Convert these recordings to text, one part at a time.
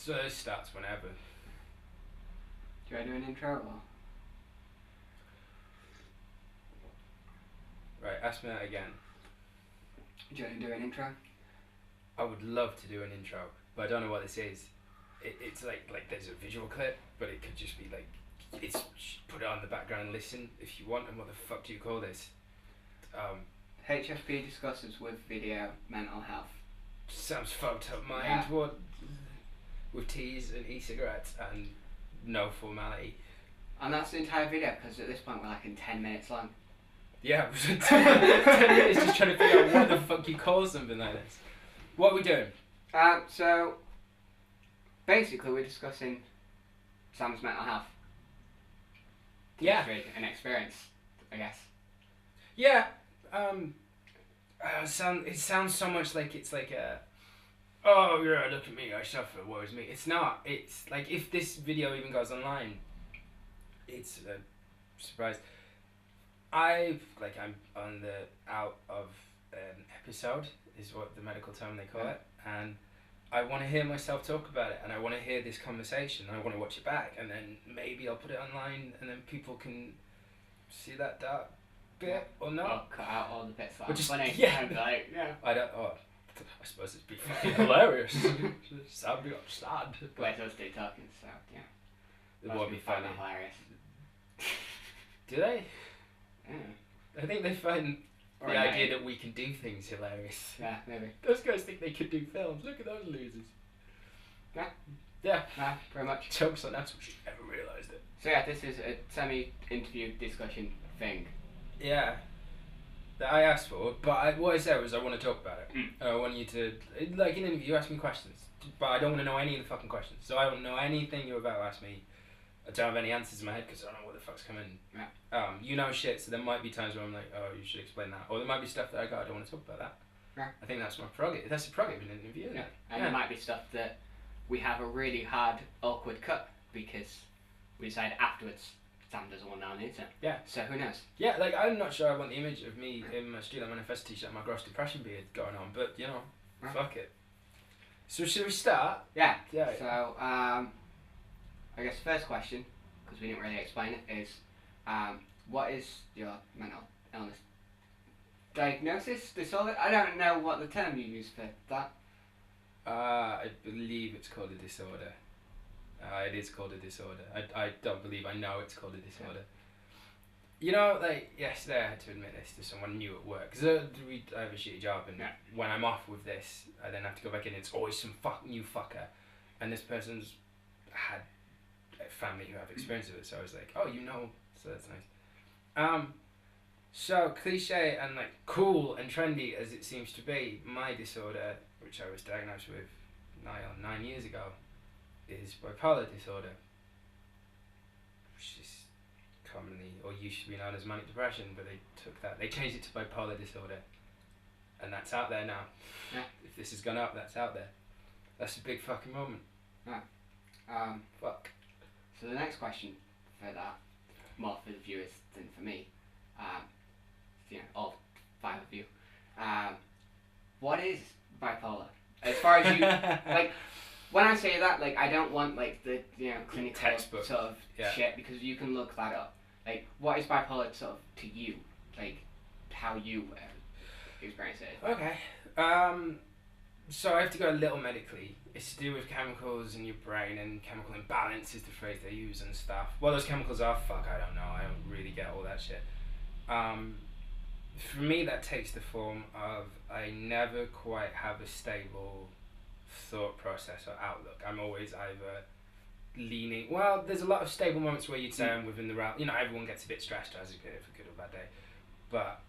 So it starts whenever. Do I do an intro or? Right, ask me that again. Do you want to do an intro? I would love to do an intro, but I don't know what this is. It's like there's a visual clip, but it could just be like, it's put it on the background and listen if you want. And what the fuck do you call this? HFP discusses with video mental health. Sounds fucked up mind. Yeah. What? With teas and e-cigarettes and no formality. And that's the entire video, because at this point we're like in 10 minutes long. Yeah, 10 minutes just trying to figure out what the fuck you call something like this. What are we doing? So basically we're discussing Sam's mental health. Yeah. History and experience, I guess. Yeah. It sounds so much like it's like a, oh yeah, look at me, I suffer, woe is me. It's not. It's like, if this video even goes online, it's a surprise. I'm on the out of an episode, is what the medical term they call it, and I want to hear myself talk about it, and I want to hear this conversation, and I want to watch it back, and then maybe I'll put it online, and then people can see that dark bit or not. Or cut out all the bits that But are just- funny. yeah. And like, yeah. I don't. Oh, I suppose it'd be fucking hilarious. Sad, be sad. Wait, those two talking, so yeah. It Most would be people find funny. that hilarious. Do they? Yeah. I think they find Or the a idea name. that we can do things hilarious. Yeah, maybe. Those guys think they could do films. Look at those losers. Yeah. Yeah. Yeah, pretty much. Jokes on us, we should never realised it. So yeah, this is a semi-interview discussion thing. Yeah. That I asked for, but what I said was I want to talk about it. Mm. And I want you to, like in an interview, you ask me questions, but I don't want to know any of the fucking questions. So I don't know anything you're about to ask me. I don't have any answers in my head because I don't know what the fuck's coming. Yeah. You know shit, so there might be times where I'm like, oh, you should explain that. Or there might be stuff that I don't want to talk about that. Yeah. I think that's my prerogative. That's a prerogative in an interview, isn't Yeah. it? And there might be stuff that we have a really hard, awkward cut because we decide afterwards Sam doesn't want that on the internet. Yeah. So who knows? Yeah, like, I'm not sure I want the image of me in my Streetlight Manifesto t-shirt and my gross depression beard going on, but, you know, Yeah. fuck it. So should we start? Yeah. Yeah. So I guess the first question, because we didn't really explain it, is what is your mental illness diagnosis, disorder? I don't know what the term you use for that. I believe it's called a disorder. It is called a disorder. I don't believe I know it's called a disorder. You know, like, yesterday I had to admit this to someone new at work, because I have a shitty job, and when I'm off with this, I then have to go back in, it's always some new fucker, and this person's had a family who have experience with it, so I was like, oh, you know, so that's nice. So cliche and like cool and trendy as it seems to be, my disorder, which I was diagnosed with 9 years ago, is bipolar disorder, which is commonly, or used to be known as manic depression, but they changed it to bipolar disorder, and that's out there now. Yeah. If this has gone up, that's out there. That's a big fucking moment. Yeah. Fuck. So the next question for that, more for the viewers than for me, all 5 of you, what is bipolar? As far as you, like, when I say that, like, I don't want, like, the, clinical textbook sort of Yeah. shit, because you can look that up. Like, what is bipolar sort of to you? Like, how you experience it. Okay. So I have to go a little medically. It's to do with chemicals in your brain, and chemical imbalance is the phrase they use and stuff. What those chemicals are, fuck, I don't know. I don't really get all that shit. For me, that takes the form of I never quite have a stable thought process or outlook. I'm always either leaning. Well, there's a lot of stable moments where you'd say I'm within the realm. You know, everyone gets a bit stressed as a good or bad day, but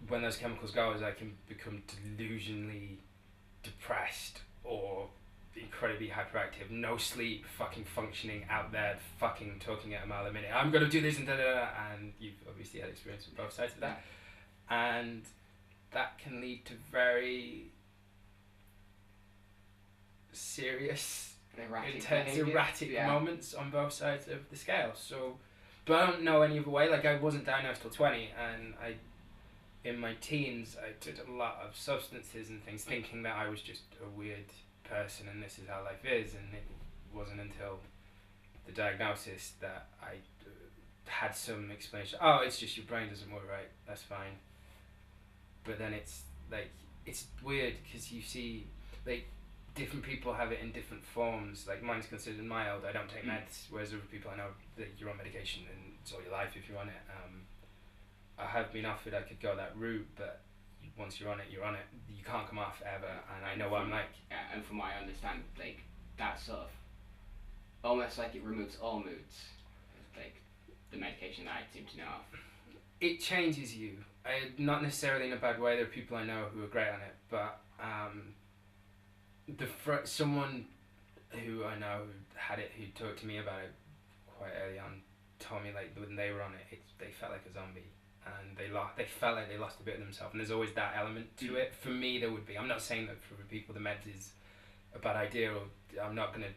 when those chemicals go, I can become delusionally depressed or incredibly hyperactive, no sleep, fucking functioning out there, fucking talking at a mile a minute. I'm gonna do this and da da da. And you've obviously had experience with both sides of that, and that can lead to very serious, intense, erratic moments on both sides of the scale. So, but I don't know any other way. Like, I wasn't diagnosed till 20, and in my teens, I took a lot of substances and things, thinking that I was just a weird person and this is how life is, and it wasn't until the diagnosis that I had some explanation. Oh, it's just your brain doesn't work right. That's fine. But then it's like it's weird because you see like different people have it in different forms. Like mine's considered mild. I don't take meds, whereas other people I know that you're on medication and it's all your life if you're on it. I have been offered I could go that route, but once you're on it, you're on it. You can't come off ever, and I know what I'm like. Yeah, and from what I understand, like that sort of almost like it removes all moods. Like the medication that I seem to know of. It changes you. Not necessarily in a bad way. There are people I know who are great on it, but someone who I know who had it, who talked to me about it quite early on, told me like when they were on it, they felt like a zombie, and they felt like they lost a bit of themselves. And there's always that element to it. For me, there would be. I'm not saying that for people the meds is a bad idea, or I'm not gonna.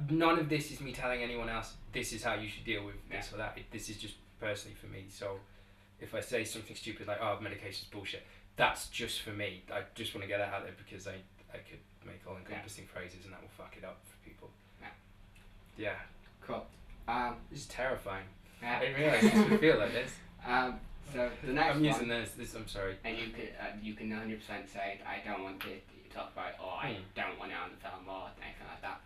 None of this is me telling anyone else this is how you should deal with this or that. This is just personally for me. So if I say something stupid like "oh, medication's bullshit," that's just for me. I just want to get that out there because I could make all encompassing phrases and that will fuck it up for people. Yeah. Cool. This is terrifying. Yeah. I didn't realise this would feel like this. So the next I'm using this. I'm sorry. And you can 100% say I don't want to talk about it, or I don't want it on the film, or anything like that.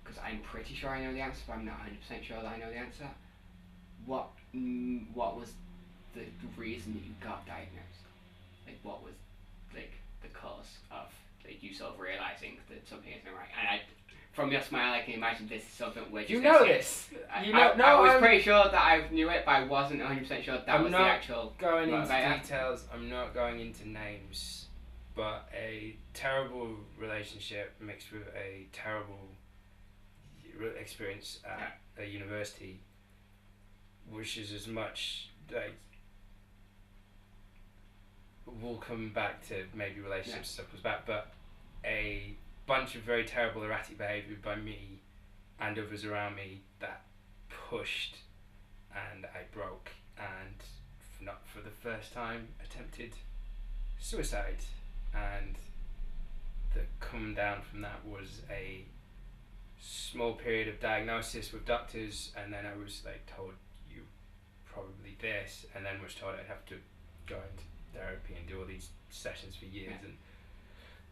Because I'm pretty sure I know the answer, but I'm not 100% sure that I know the answer. What was the reason that you got diagnosed? Like, what was like the cause of like you sort of realizing that something isn't right? And from your smile, I can imagine this is something which you know this. I was pretty sure that I knew it, but I wasn't 100% sure that was the actual. Going into details. I'm not going into names, but a terrible relationship mixed with a terrible experience at a university, which is as much like we'll come back to maybe relationships stuff was back, but a bunch of very terrible erratic behaviour by me and others around me that pushed and I broke and not for the first time attempted suicide, and the come down from that was a small period of diagnosis with doctors, and then I was like told you probably this, and then was told I'd have to go into therapy and do all these sessions for years.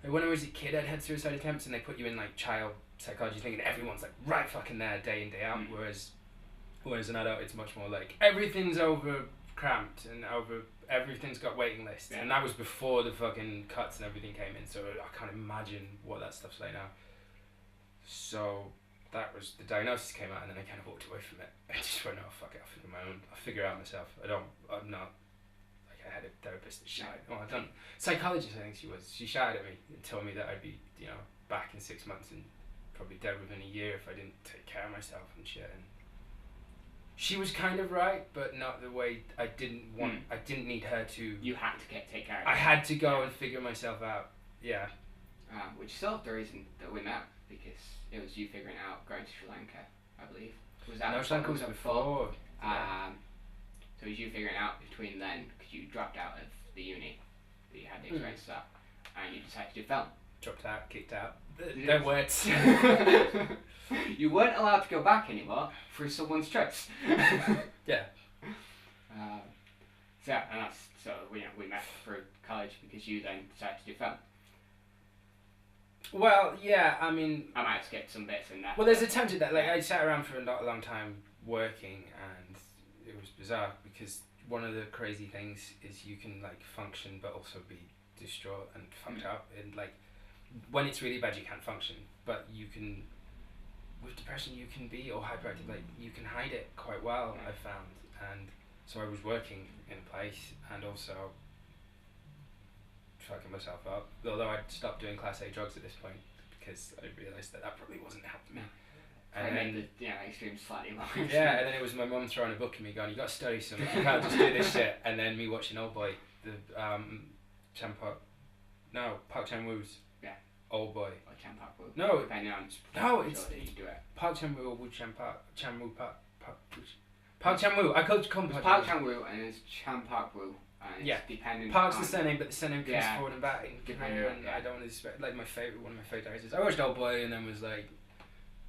And when I was a kid I'd had suicide attempts, and they put you in like child psychology thinking everyone's like right fucking there day in day out, whereas as an adult it's much more like everything's over cramped and everything's got waiting lists, and that was before the fucking cuts and everything came in, so I can't imagine what that stuff's like now. So that was the diagnosis came out, and then I kind of walked away from it. I just went, oh fuck it, I'll figure it out myself. I'm not like I had a therapist that shouted. Oh, I don't. Psychologist, I think she was. She shouted at me and told me that I'd be, back in 6 months and probably dead within a year if I didn't take care of myself and shit. And she was kind of right, but not the way I didn't want. I didn't need her to. You had to take care of yourself. I had to go and figure myself out. Yeah. Which is sort of the reason that we met, because it was you figuring out going to Sri Lanka, I believe. Was that? No, Sri Lanka was before. So it was you figuring out between then, because you dropped out of the uni, that you had the experience of that, and you decided to do film. Dropped out, kicked out. They're words. You weren't allowed to go back anymore through someone's trips. Yeah. And that's so we met through college because you then decided to do film. Well, yeah, I mean, I might have skipped some bits in that. Well, there's a time to that. Like, I sat around for a long time working, and it was bizarre because one of the crazy things is you can like function but also be distraught and fucked up, and like when it's really bad you can't function, but you can with depression you can be or hyperactive, like you can hide it quite well. I found, and so I was working in a place and also fucking myself up, although I'd stopped doing class A drugs at this point because I realised that probably wasn't helping me. And then the extreme slightly more. Yeah, and then it was my mum throwing a book at me going, you got to study something, you can't just do this shit. And then me watching Old Boy, the Park Chan-wook's Old Boy. Or Chan Park Woo. No, depending on it's that you do it. Park Chan-wook or Woo Chan-wook Park Chan-wook. I call it Park Chan-wook and it's Chan Park Woo. Yeah, depending Park's on the surname, but the surname comes forward and back in career, and I don't want to disrespect, like one of my favourite directors. I watched Old Boy and then was like,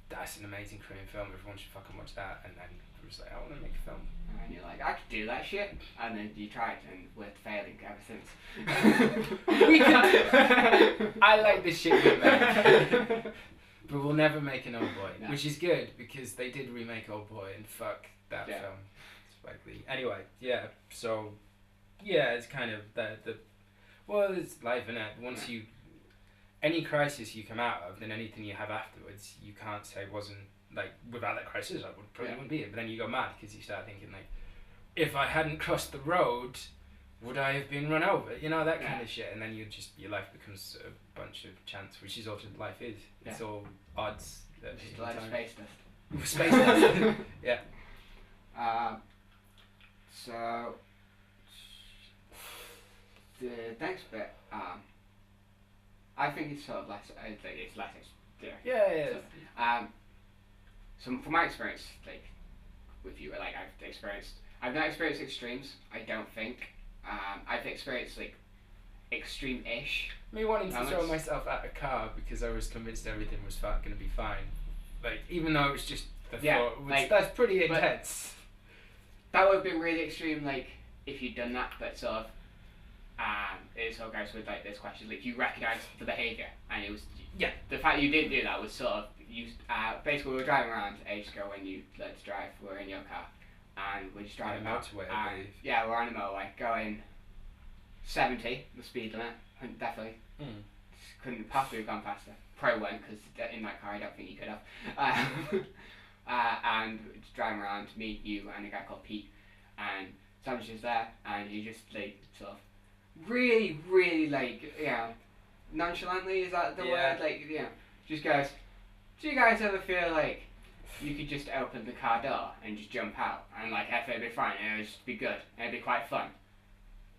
that's an amazing Korean film, everyone should fucking watch that, and then I was like, I want to make a film. And you're like, I could do that shit, and then you tried, and we're failing ever since. We could. I like the shit we make, but we'll never make an Old Boy, No. which is good because they did remake Old Boy, and fuck that Yeah. film. Spike Lee. Anyway, yeah. So, yeah, it's kind of the. Well, it's life, innit? Once you, any crisis you come out of, then anything you have afterwards, you can't say wasn't. Like, without that crisis, I would probably wouldn't be here. But then you go mad because you start thinking, like, if I hadn't crossed the road, would I have been run over? You know, that kind of shit. And then your life becomes a bunch of chance, which is all life is. It's all odds. Just like space dust. Space dust. Yeah. So, the next bit, I think it's sort of less, it's less, Yeah. So, so from my experience, like with you, like I've not experienced extremes. I don't think. I've experienced like extreme-ish. Me wanting to moments. throw myself at a car because I was convinced everything was going to be fine. Like, even though it was just the thought, which, that's pretty intense. That would have been really extreme, like if you'd done that, but sort of. It sort of goes with like this question, like you recognise the behaviour, and it was the fact you didn't do that was sort of basically we were driving around ages ago when you learned to drive. We were in your car, and we're just driving on a motorway, I believe. Yeah, we're on a motorway going 70, the speed limit. Definitely couldn't possibly have gone faster. Probably won't, because in that car I don't think you could have. And we're just driving around, me, you, and a guy called Pete, and Sam's just there, and he just like sort of really, really like nonchalantly, is that the word? Like just goes, do you guys ever feel like you could just open the car door and just jump out and like everything would be fine and it would just be good and it'd be quite fun?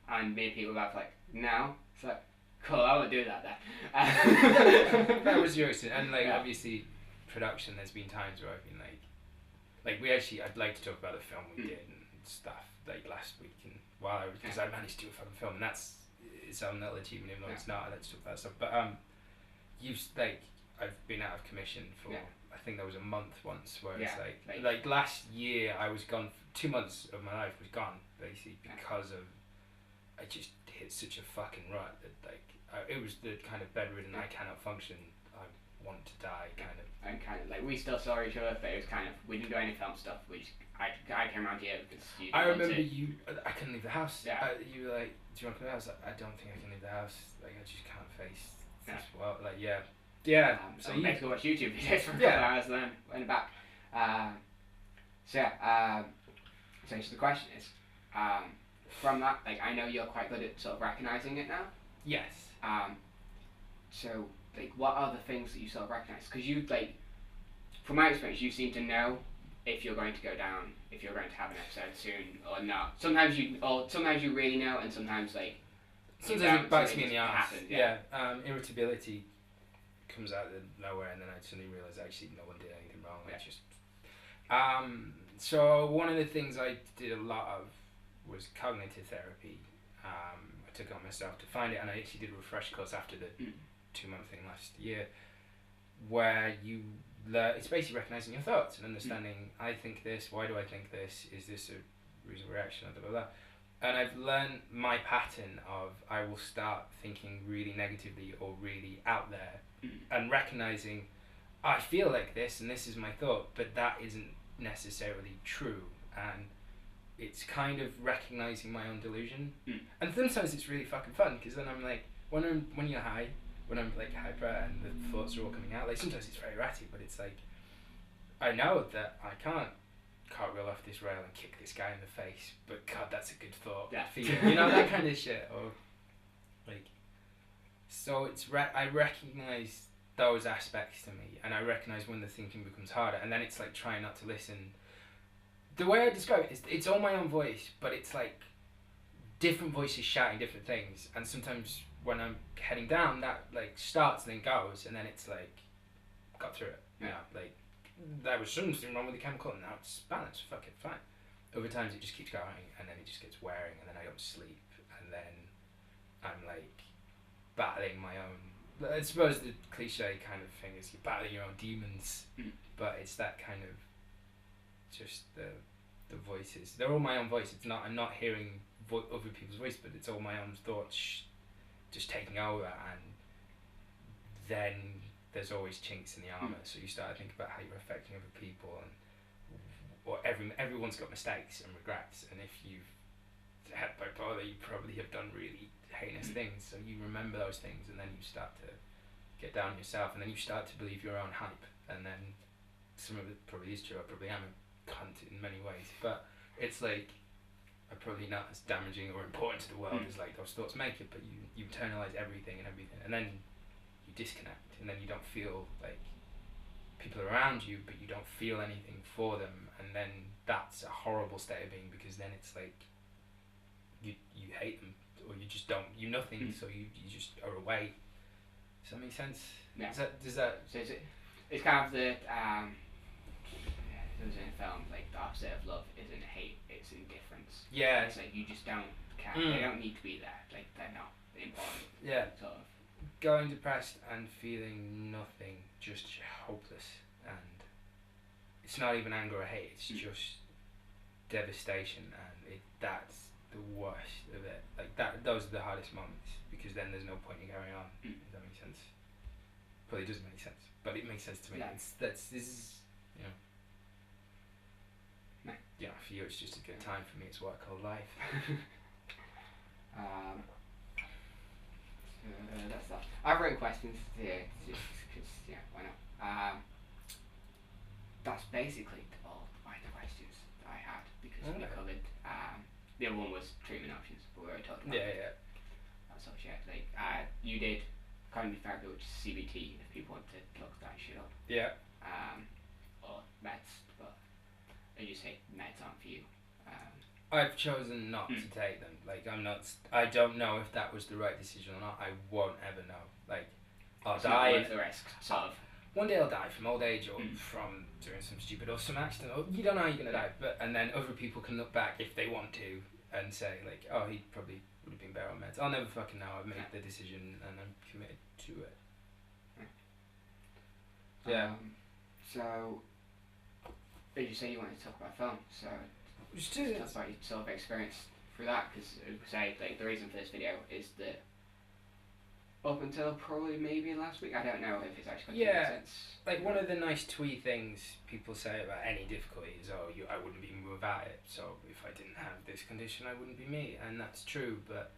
And me and people were both like, no. It's like, cool, I won't do that then. That was your experience. And like obviously production, there's been times where I've been like we actually, I'd like to talk about the film we did and stuff like last week, and because I managed to do a fucking film, and that's its own little achievement, even though it's not. I like to talk about that stuff. But I've been out of commission for I think there was a month once where it's like last year I was gone. 2 months of my life was gone basically because of I just hit such a fucking rut that it was the kind of bedridden, I cannot function, I want to die kind of. And kind of like we still saw each other, but it was kind of we didn't do any film stuff. I came around here because you. I remember you. I couldn't leave the house. Yeah. You were like, do you want to come to the house? I don't think I can leave the house. Like I just can't face this world. Like yeah. So you basically watched YouTube videos for a couple of hours and then went back. So the question is, from that, like I know you're quite good at sort of recognising it now. Yes. So like, what are the things that you sort of recognise? Because you like, from my experience, you seem to know if you're going to go down, if you're going to have an episode soon or not. Sometimes you really know, and sometimes like. Sometimes it bites me in the arse. Happens, irritability comes out of nowhere, and then I suddenly realise actually no one did anything wrong. I just. So one of the things I did a lot of was cognitive therapy. I took it on myself to find it, and I actually did a refresh course after the 2-month thing last year, where you learn. It's basically recognising your thoughts and understanding. I think this. Why do I think this? Is this a reasonable reaction? Blah blah blah. And I've learned my pattern of I will start thinking really negatively or really out there, and recognising I feel like this and this is my thought, but that isn't necessarily true, and it's kind of recognising my own delusion. And sometimes it's really fucking fun because then I'm like when you're high, when I'm like hyper and the thoughts are all coming out, like sometimes it's very erratic, but it's like I know that I can't cartwheel off this rail and kick this guy in the face, but God, that's a good thought. You know, that kind of shit. Or like, so it's I recognise those aspects to me, and I recognise when the thinking becomes harder, and then it's like trying not to listen. The way I describe it is it's all my own voice, but it's like different voices shouting different things, and sometimes when I'm heading down, that like starts and then goes, and then it's like got through it. You know, like there was something wrong with the chemical, and now it's balanced. Fuck it, fine. Over times it just keeps going, and then it just gets wearing, and then I don't sleep, and then I'm like battling my own I suppose the cliche kind of thing is you're battling your own demons, but it's that kind of just the voices. They're all my own voice. It's not. I'm not hearing other people's voice, but it's all my own thoughts just taking over, and then there's always chinks in the armor. So you start to think about how you're affecting other people, and or everyone's got mistakes and regrets, and if you've had bipolar, you probably have done really heinous things. So you remember those things, and then you start to get down on yourself, and then you start to believe your own hype, and then some of it probably is true. I probably am a cunt in many ways, but it's like I'm probably not as damaging or important to the world as like those thoughts make it. But you internalize everything, and then you disconnect, and then you don't feel like people are around you, but you don't feel anything for them, and then that's a horrible state of being, because then it's like you hate them, or you just don't, you nothing, so you just are away. Does that make sense? Yeah. Does that So it's kind of the it was in a film, like the opposite of love isn't hate, it's indifference. Yeah. It's like you just don't care. They don't need to be there. Like they're not important. Yeah. Sort of. Going depressed and feeling nothing, just hopeless, and it's not even anger or hate. It's just devastation, and that's the worst of it. Like that, those are the hardest moments, because then there's no point in carrying on. Does that make sense? Probably doesn't make sense, but it makes sense to me. Yeah. This is, you know. Yeah, for you it's just a good time. For me, it's what I call life. That's that. I've written questions here, just because, yeah, why not? That's basically all the questions that I had, because we covered. The other one was treatment options, but we already talked about. Yeah. That sort of shit. Like, you did cognitive therapy, which is CBT, if people want to look that shit up. Yeah. Or meds, but as you say, meds aren't for you. I've chosen not to take them. Like, I don't know if that was the right decision or not. I won't ever know. Like, I'll It's die. not worth the risk, sort of. One day I'll die from old age, or from doing some stupid or some accident. Or you don't know how you're gonna die. And then other people can look back if they want to and say like, oh, he probably would have been better on meds. I'll never fucking know. I've made the decision and I'm committed to it. Yeah. So, as you say, you wanted to talk about film, so Just talk about your sort of experience through that, because say like the reason for this video is that up until probably maybe last week, I don't know if it's actually going to make sense. Like one of the nice twee things people say about any difficulty is, oh, I wouldn't be me without it. So if I didn't have this condition, I wouldn't be me, and that's true. But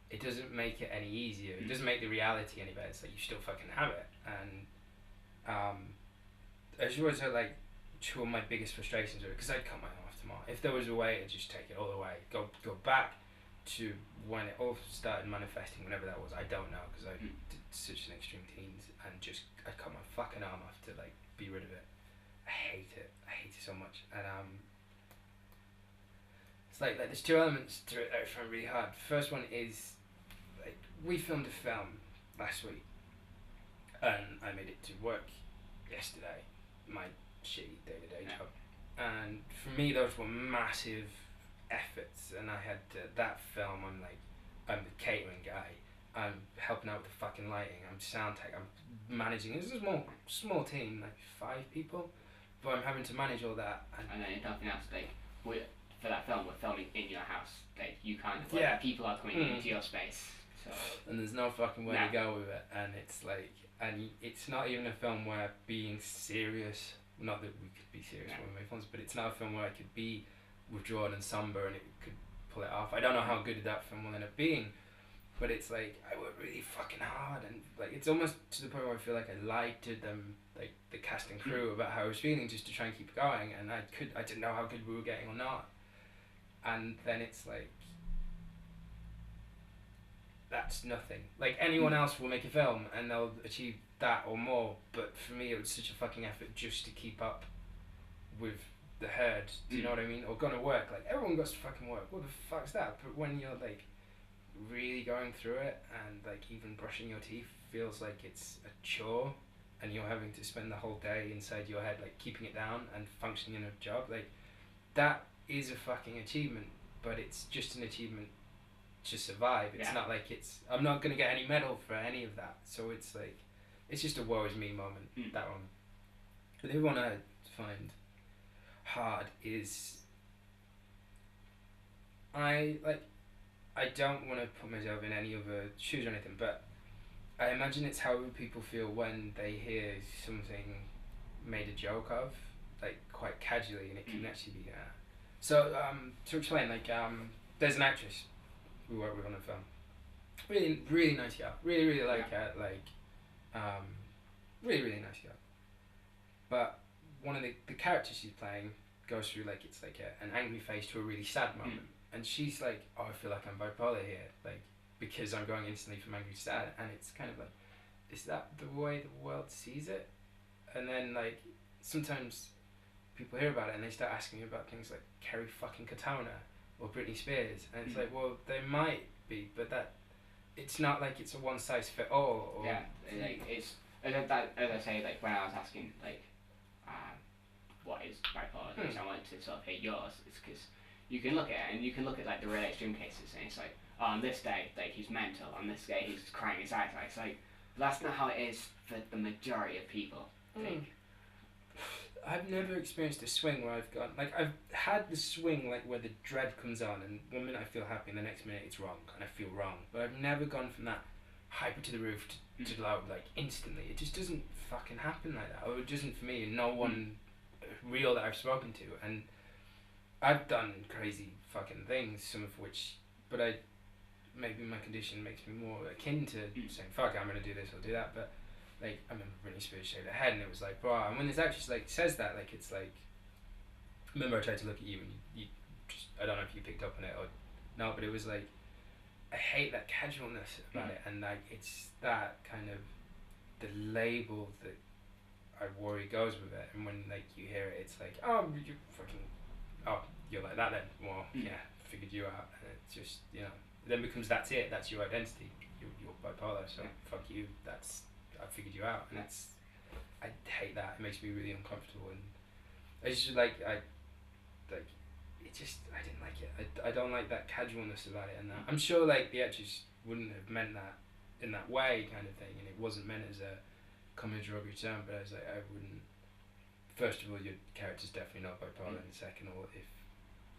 it doesn't make it any easier. It doesn't make the reality any better. It's like you still fucking have it, and as always, like two of my biggest frustrations are because I'd cut my arm off tomorrow. If there was a way to just take it all away, go back to when it all started manifesting, whenever that was, I don't know, because I did such an extreme teens, and just I cut my fucking arm off to like be rid of it. I hate it so much, and it's like there's two elements to it that I find really hard. The first one is like we filmed a film last week, and I made it to work yesterday, my shitty day-to-day job, and for me those were massive efforts, and I had that film. I'm the catering guy. I'm helping out with the fucking lighting. I'm sound tech. I'm managing. This is a small team, like 5 people, but I'm having to manage all that. And then if nothing else, like for that film, we're filming in your house. Like you kind of like people are coming into your space. So and there's no fucking way to go with it. And it's like, and it's not even a film where being serious. Not that we could be serious when we make films, but it's not a film where I could be withdrawn and somber and it could pull it off. I don't know how good that film will end up being, but it's like I worked really fucking hard, and like it's almost to the point where I feel like I lied to them, like the cast and crew, about how I was feeling, just to try and keep it going, and I didn't know how good we were getting or not. And then it's like that's nothing. Like anyone else will make a film and they'll achieve that or more, but for me it was such a fucking effort just to keep up with the herd. Do you know what I mean? Or gonna work. Like everyone goes to fucking work. What the fuck's that? But when you're like really going through it, and like even brushing your teeth feels like it's a chore, and you're having to spend the whole day inside your head like keeping it down and functioning in a job, like that is a fucking achievement. But it's just an achievement to survive. It's Yeah. not like I'm not gonna get any medal for any of that. So it's like, it's just a woe is me moment. That one. But the one I find hard is I don't want to put myself in any other shoes or anything, but I imagine it's how people feel when they hear something made a joke of, like quite casually, and it can actually be. So to explain, like there's an actress we work with on a film. Really nice girl. Really like her. Like really nice girl. But one of the characters she's playing goes through like it's like an angry face to a really sad moment, and she's like, oh, I feel like I'm bipolar here, like because I'm going instantly from angry to sad, and it's kind of like, is that the way the world sees it? And then like sometimes people hear about it and they start asking me about things like Kerry fucking Katona or Britney Spears, and it's like, well, they might be, but that it's not like it's a one size fit all. Or like it's as I say, like when I was asking like what is bipolar, I wanted to sort of hear yours. It's because you can look at it and you can look at like the really extreme cases, and it's like, oh, on this day like he's mental, on this day he's crying his eyes out. It's like that's not how it is for the majority of people. I think. I've never experienced a swing where I've gone, like I've had the swing like where the dread comes on and one minute I feel happy and the next minute it's wrong and I feel wrong, but I've never gone from that hyper to the roof to loud like instantly. It just doesn't fucking happen like that, or it doesn't for me, and no one real that I've spoken to. And I've done crazy fucking things, some of which, but maybe my condition makes me more akin to saying fuck, I'm gonna do this or do that. But like I remember Britney Spears shaved her head and it was like, bro, and when this actress like says that, like it's like, I remember I tried to look at you and you just, I don't know if you picked up on it or no, but it was like, I hate that casualness about it, and like it's that kind of the label that I worry goes with it, and when like you hear it, it's like, oh, you fucking, oh, you're like that then, well, yeah, figured you out, and it just, you know, it then becomes that's it, that's your identity, you're bipolar, so fuck you, that's, I figured you out, and that's, I hate that, it makes me really uncomfortable, and I just like, it just, I didn't like it, I don't like that casualness about it, and that, I'm sure like the actress wouldn't have meant that in that way kind of thing, and it wasn't meant as a common derogatory term, but I was like, I wouldn't, first of all, your character's definitely not bipolar, and second of all, if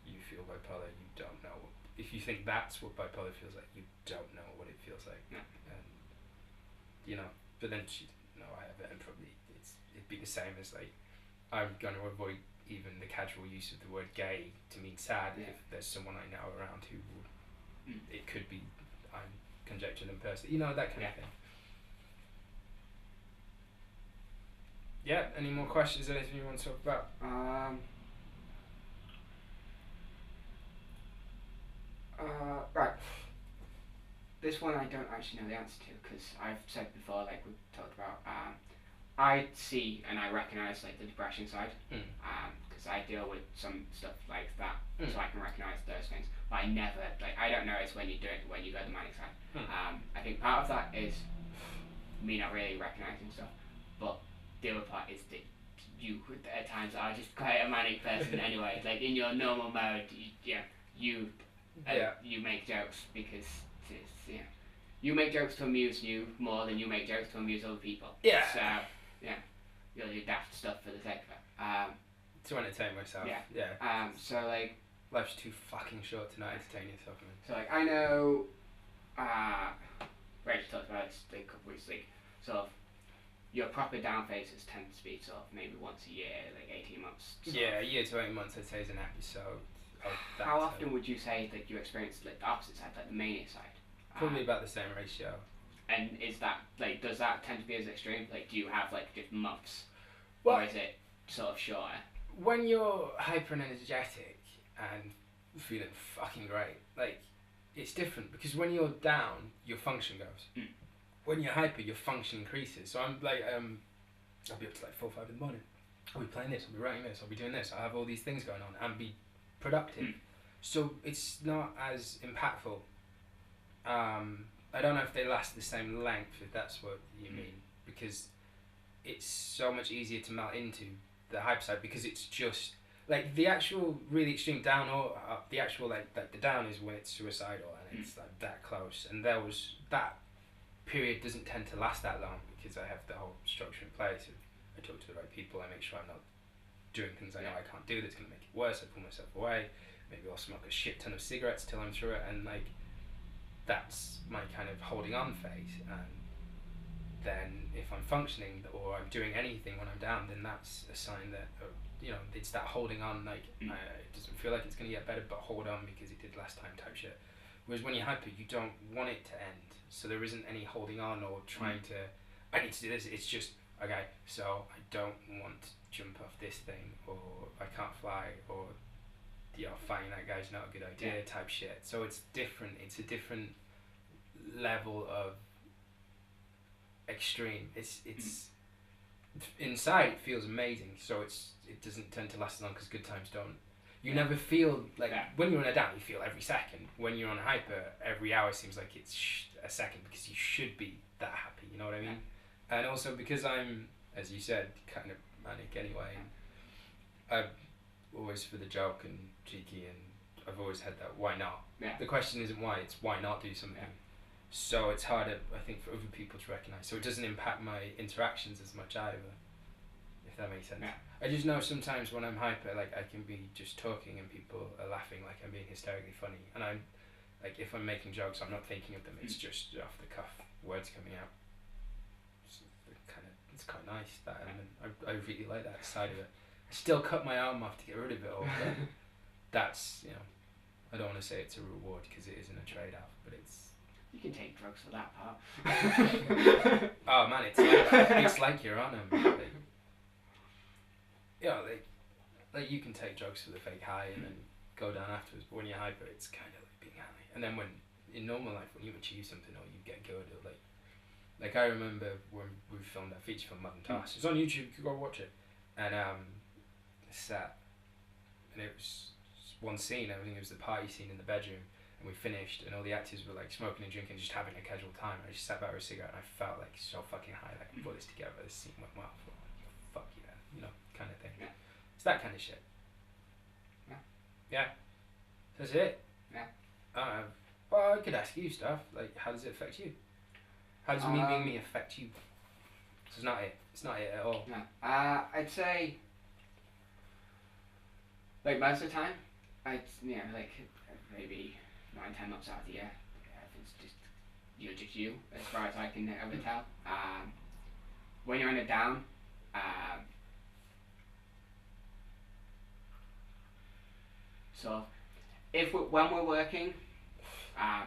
you feel bipolar, you don't know, if you think that's what bipolar feels like, you don't know what it feels like, and, you know, but then she didn't know I have it, and probably it'd be the same as like, I'm going to avoid even the casual use of the word gay to mean sad if there's someone I know around who would, it could be, I'm conjecturing them personally, you know, that kind of thing. Yeah, any more questions, anything you want to talk about? Right. This one I don't actually know the answer to, because I've said before, like we've talked about, I see and I recognise like the depression side, because I deal with some stuff like that, so I can recognise those things. But I never, like, I don't know it's when you do it, when you go the manic side. I think part of that is me not really recognising stuff, but the other part is that you at times are just quite a manic person anyway. Like in your normal mode, you make jokes because it's, you make jokes to amuse you more than you make jokes to amuse other people. Yeah. So you'll do daft stuff for the sake of it. To entertain myself. Yeah. So like, life's too fucking short to not entertain yourself. Man. So like, I know, Rachel talked about this like a couple weeks, like sort of your proper down phases tend to be sort of maybe once a year, like 18 months. Yeah, a year to 8 months I'd say is an episode. How often would you say that you experience like the opposite side, like the mania side? Probably about the same ratio. And is that like, does that tend to be as extreme? Like, do you have like just months, well, or is it sort of shorter? When you're hyper energetic and feeling fucking great, like it's different because when you're down, your function goes. When you're hyper, your function increases. So I'm like, I'll be up to like 4 or 5 in the morning. I'll be playing this, I'll be writing this, I'll be doing this. I'll have all these things going on and be productive. So it's not as impactful. I don't know if they last the same length, if that's what you mean, because it's so much easier to melt into the hyper side because it's just like the actual really extreme down or the actual like the down is when it's suicidal and it's like that close, and that period doesn't tend to last that long because I have the whole structure in place. I talk to the right people, I make sure I'm not doing things I know I can't do that's going to make it worse. I pull myself away. Maybe I'll smoke a shit ton of cigarettes till I'm through it, and like that's my kind of holding on phase. And then if I'm functioning or I'm doing anything when I'm down, then that's a sign that it's that holding on. Like it doesn't feel like it's going to get better, but hold on because it did last time type shit. Whereas when you're hyper, you don't want it to end, so there isn't any holding on or trying to. I need to do this. It's just okay. So I don't want to jump off this thing, or I can't fly, or fighting that guy's not a good idea type shit. So it's different. It's a different level of extreme. It's inside it feels amazing. So it doesn't tend to last as long because good times don't. You never feel like when you're on a down, you feel every second. When you're on a hyper, every hour seems like it's a second because you should be that happy. You know what I mean? And also because I'm, as you said, kind of manic anyway. I'm always for the joke and cheeky, and I've always had that. Why not? Yeah. The question isn't why; it's why not do something. Yeah. So it's harder, I think, for other people to recognise. So it doesn't impact my interactions as much either. If that makes sense. Yeah. I just know sometimes when I'm hyper, like I can be just talking and people are laughing like I'm being hysterically funny, and I'm like, if I'm making jokes, I'm not thinking of them. It's just off the cuff words coming out. It's quite nice, that element. I really like that side of it. I still cut my arm off to get rid of it all, but that's, I don't want to say it's a reward because it isn't a trade-off, but it's... You can take drugs for that part. Oh man, it's like that. It's like you're on them. Like you can take drugs for the fake high and then go down afterwards, but when you're hyper, it's kind of like being high. And then when, in normal life, when you achieve something or you get good, or like I remember when we filmed that feature film Modern Task. It's on YouTube, you can go watch it. And sat, and it was one scene. I think it was the party scene in the bedroom, and we finished, and all the actors were like smoking and drinking, just having a casual time. I just sat back with a cigarette, and I felt like so fucking high. Like I put this together. This scene went well. Fuck yeah, kind of thing. Yeah. It's that kind of shit. Yeah. That's it. Yeah. Well, I could ask you stuff like, how does it affect you? How does me being me affect you? It's not it. It's not it at all. No. I'd say, like most of the time, like maybe 9-10 months out of the year, it's just you're just you as far as I can ever tell. When you're in a down, so when we're working,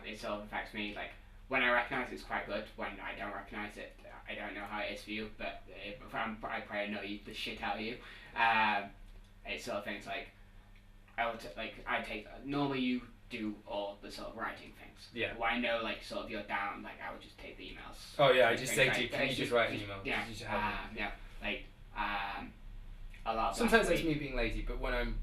it sort of affects me. Like when I recognise it's quite good. When I don't recognise it, I don't know how it is for you. But I probably annoy the shit out of you. It's sort of things like I take normally you do all the sort of writing things. Yeah. When I know like sort of you're down, like I would just take the emails. Oh yeah, I just say to you, can you just write an email? Yeah. A lot. Of sometimes that's me being lazy, but when I'm,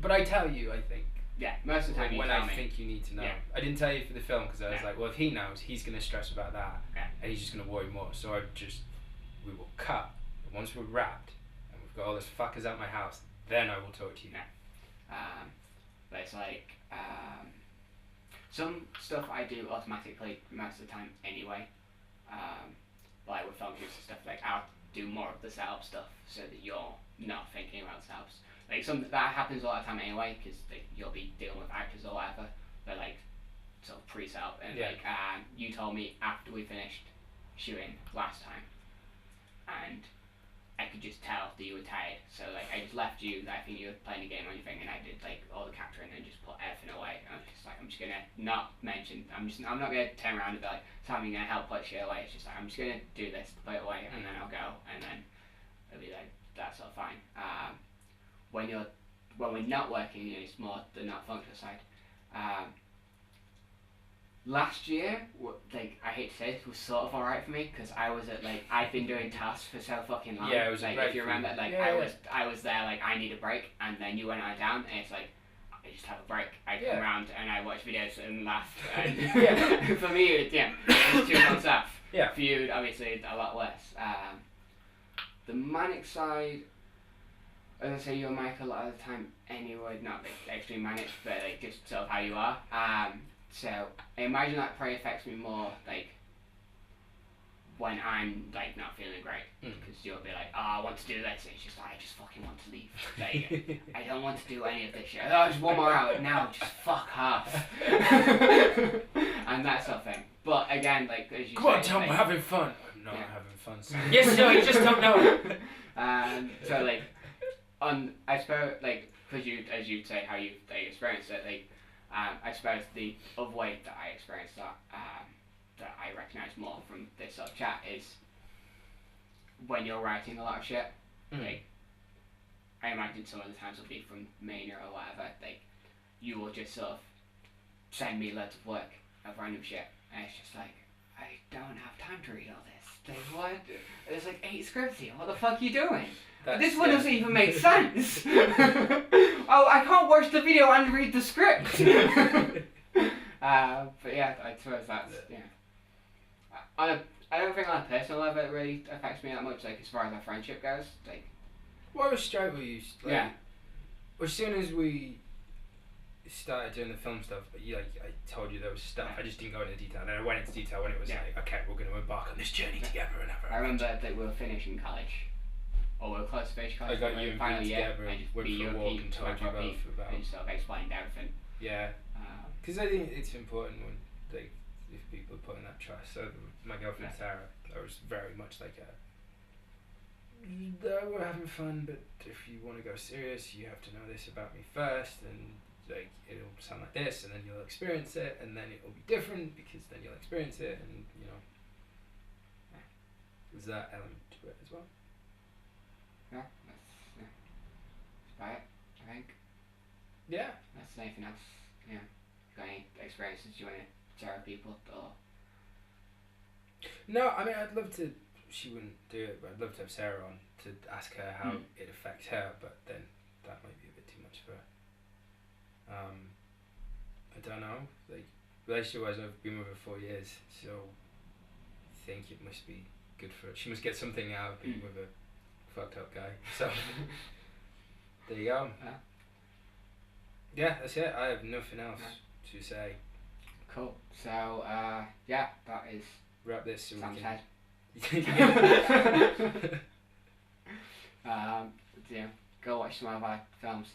but I tell you, I think. Yeah, most of the time when I think you need to know. Yeah. I didn't tell you for the film because I was like, well, if he knows, he's gonna stress about that, and he's just gonna worry more. So we will cut. And once we're wrapped and we've got all those fuckers out my house, then I will talk to you. Yeah. But it's like some stuff I do automatically most of the time anyway. Like with film shoots and stuff, like I'll do more of the setup stuff so that you're not thinking about setups. Like that happens a lot of time anyway, because like, you'll be dealing with actors or whatever. But like sort of pre-setup, and you told me after we finished shooting last time, and I could just tell that you were tired. So like I just left you. I think you were playing a game or anything, and I did like all the capturing and just put everything away. And I'm just gonna not mention. I'm not gonna turn around and be like, "So I'm gonna help put shit away." It's just like I'm just gonna do this, put it away, and then I'll go, and then it'll be like that's all fine. When we're not working, it's more the not functional side. Last year, like I hate to say this, was sort of alright for me because I was at like I've been doing tasks for so fucking long. Yeah, it was like if you remember, like I was there like I need a break, and then you went on down, and it's like I just have a break. I come around and I watch videos and laugh. And for me, it's 2 months off. Yeah. For you, obviously, a lot less. The manic side. as I say, you're Mike a lot of the time anyway, not like extreme manic, but like just sort of how you are. So I imagine that probably affects me more like when I'm like not feeling great, because you'll be like, oh, I want to do this, and it's just like, I just fucking want to leave. Like, I don't want to do any of this shit. Oh, just 1 more hour now, just fuck off. And that sort of thing. But again, like as you Come on, say, Tom, like, we're having fun. I'm not Yeah. having fun. So. Yes, no, you just don't know. So like, I suppose like, because you, as you say, how you experience it, like, I suppose the other way that I experience that, that I recognise more from this sort of chat is when you're writing a lot of shit. Like, I imagine some of the times will be from mania or whatever. Like, you will just sort of send me loads of work of random shit, and it's just like, I don't have time to read all this. Like, what? There's like 8 scripts here. What the fuck are you doing? This one doesn't even make sense. Oh, I can't watch the video and read the script. But yeah, I suppose that's I don't think on a personal level it really affects me that much. Like as far as our friendship goes, like. What was straight with you? Like, Yeah. As soon as we started doing the film stuff, I told you there was stuff. I just didn't go into detail. And I went into detail when it was like, okay, we're going to embark on this journey together and I remember that we were finishing college, or we were close to finishing college. I got you and final Pete year, together and just went be for a walk and told you both about. and sort of explained everything. Yeah. Because I think it's important when, like, if people are putting that trust. So my girlfriend Sarah, I was very much like we're having fun, but if you want to go serious, you have to know this about me first, and like it'll sound like this, and then you'll experience it, and then it will be different because then you'll experience it, and you know, there's that element to it as well. Yeah, that's about it, I think. Yeah. That's anything else. Yeah. Got any experiences you want to share with people, or? No, I mean I'd love to. She wouldn't do it, but I'd love to have Sarah on to ask her how it affects her. But then that might be a bit too much for her. I don't know. Like relationship-wise, I've been with her 4 years, so I think it must be good for her. She must get something out of being with a fucked up guy. So there you go. Yeah, that's it. I have nothing else to say. Cool. So yeah, that is. Wrap this so Sam's we head. Yeah, go watch some of our films.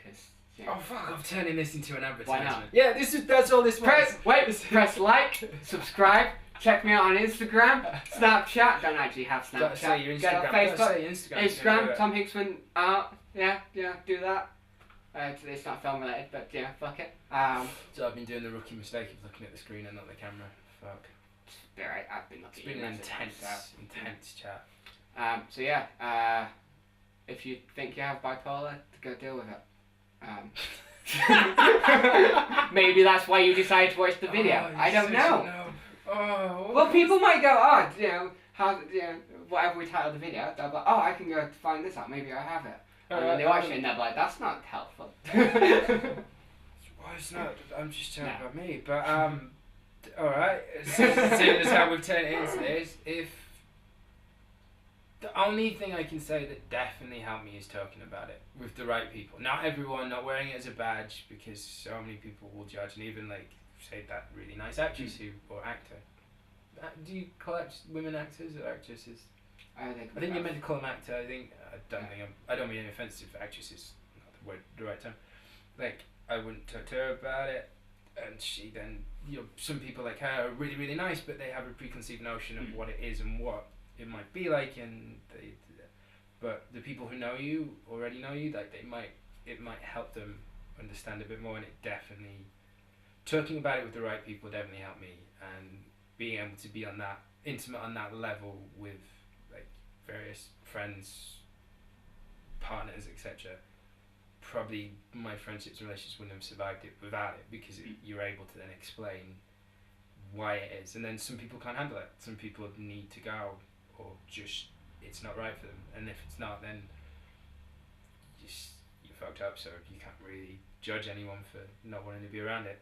Cause, oh fuck! I'm turning this into an advertisement. Why not? Yeah, that's all this was. Press like, subscribe. Check me out on Instagram, Snapchat. Don't actually have Snapchat. Say your Instagram. Get on Facebook. Instagram. Tom Hicksman art. Yeah, do that. It's not film related, but yeah, fuck it. So I've been doing the rookie mistake of looking at the screen and not the camera. Fuck. Alright, I've been looking. It's been an intense chat. So yeah, if you think you have bipolar, go deal with it. Maybe that's why you decided to watch the video. I don't know. Well, people might go, whatever we title the video, they'll be like, oh, I can go find this out. Maybe I have it. And then they watch it and they'll be like, that's not helpful. Well, it's not. I'm just talking about me, but alright, seeing as how we've turned it into this, if the only thing I can say that definitely helped me is talking about it with the right people. Not everyone, not wearing it as a badge, because so many people will judge, and even like say that really nice actress or actor. Do you call women actors or actresses? I think you're meant to call them actor. I don't mean any offensive for actresses. Not the right term. Like I wouldn't talk to her about it. And she then, some people like her are really, really nice, but they have a preconceived notion of what it is and what it might be like, and but the people who already know you, like it might help them understand a bit more, and it definitely, talking about it with the right people definitely helped me, and being able to be intimate on that level with like various friends, partners, etc. Probably my friendships and relationships wouldn't have survived it without it, because you're able to then explain why it is, and then some people can't handle it. Some people need to go, or just it's not right for them, and if it's not, then you're fucked up. So you can't really judge anyone for not wanting to be around it.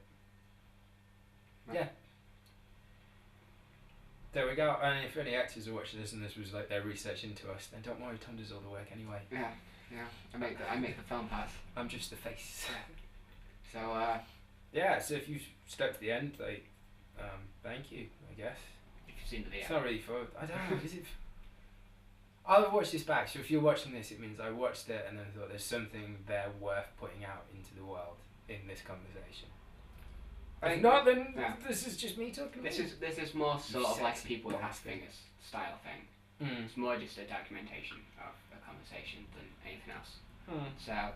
Right. Yeah. there we go. And if any actors are watching this and this was like their research into us, then don't worry, Tom does all the work anyway. Yeah. I make the film pass. I'm just the face. So yeah. So if you stuck to the end, like, thank you, I guess. if you've seen the video. It's not really for. I don't know. Is it? I'll watch this back. So if you're watching this, it means I watched it and then I thought there's something there worth putting out into the world in this conversation. If not, then this is just me talking. This is more sort of like people with half bastard. fingers style thing. It's more just a documentation of a conversation than anything else. So,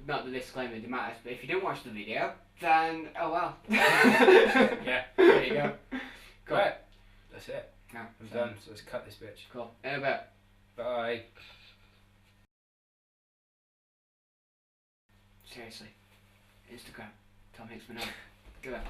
not the disclaimer that matters, but if you didn't watch the video, then oh well. Yeah, there you go. Cool. Right, that's it. No, I'm done, so let's cut this bitch. Cool. In a bit. Bye. Seriously. Instagram. Tom Hicks Manila. Do it.